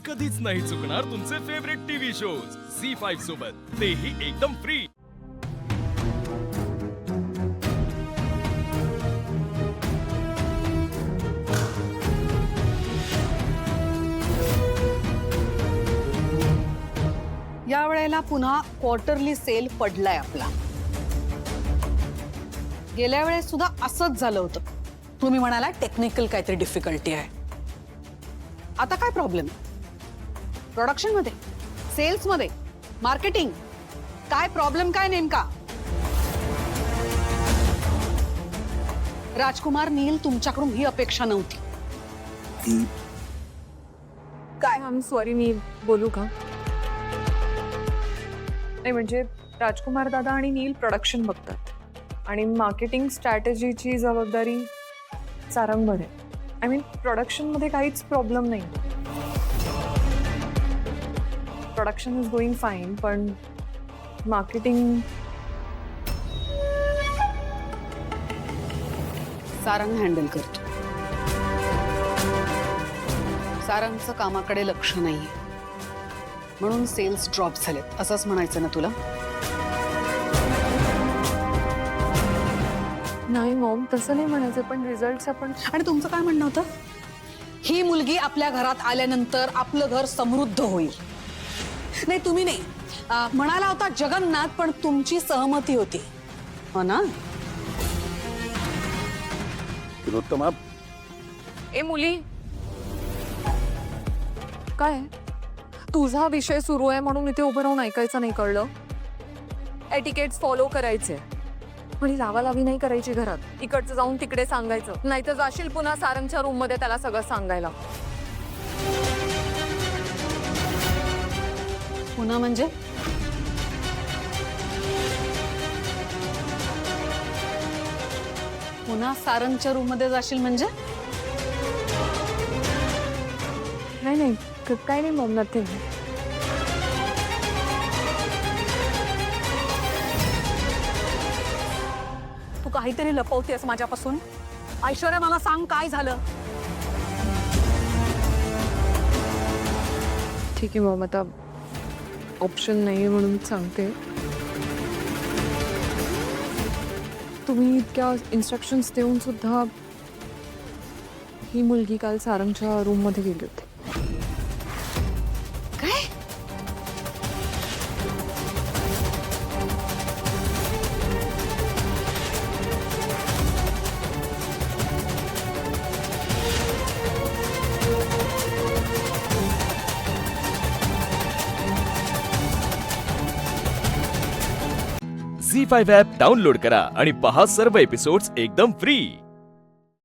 कधीच नाही चुकणार तुमचे फेवरेट टीव्ही शोज झी5 सोबत, तेही एकदम फ्री। या वेळेला पुन्हा क्वार्टरली सेल पडलाय आपला। गेल्या वेळेस सुद्धा असंच झालं होतं। तुम्ही म्हणाला टेक्निकल काहीतरी डिफिकल्टी आहे। आता काय प्रॉब्लेम? प्रोडक्शन मध्ये, सेल्स मध्ये, मार्केटिंग, काय प्रॉब्लेम काय नेमका? राजकुमार नील, तुमच्याकडून ही अपेक्षा नव्हती। काय? आय एम सॉरी, मी बोलू का? नाही म्हणजे राजकुमार दादा आणि नील प्रोडक्शन बघतात आणि मार्केटिंग स्ट्रॅटेजीची जबाबदारी सारंगवर आहे। आय मीन प्रोडक्शनमध्ये काहीच प्रॉब्लेम नाही, प्रोडक्शन इज गोइंग फाईन, पण मार्केटिंग सारंग हँडल करतो। सारंगचं कामाकडे लक्ष नाहीये म्हणून सेल्स ड्रॉप झालेत, असंच म्हणायचं ना तुला? नाही मॉम, तसं नाही म्हणायचं, पण रिझल्ट्स आपण। आणि तुमचं काय म्हणणं होतं? ही मुलगी आपल्या घरात आल्यानंतर आपलं घर समृद्ध होईल। नाही तुम्ही नाही म्हणाला होता जगन्नाथ, पण तुमची सहमती होती हो ना? तिलोत्तमा, ए मुली, काय तुझा विषय सुरू आहे म्हणून इथे उभं राहून ऐकायचं नाही, कळलं? एटिकेट्स फॉलो करायचे आणि लावालावी नाही करायची घरात। इकडचं जाऊन तिकडे सांगायचं, नाहीतर जाशील पुन्हा सारंगच्या रूम मध्ये त्याला सगळं सांगायला। पुन्हा म्हणजे? पुन्हा सारंगच्या रूम मध्ये जाशील म्हणजे? नाही नाही, काय नाही मॉम, नथिंग। तू काहीतरी लपवतेस माझ्यापासून। ऐश्वर्या, मला सांग काय झालं? ठीक आहे मॉम, आता ऑप्शन नाही म्हणून सांगते। तुम्ही इतक्या इन्स्ट्रक्शन्स देऊन सुद्धा ही मुलगी काल सारंगच्या रूम मध्ये गेली होती। काय? झी5 ॲप डाउनलोड करा आणि पहा सर्व एपिसोड्स एकदम फ्री।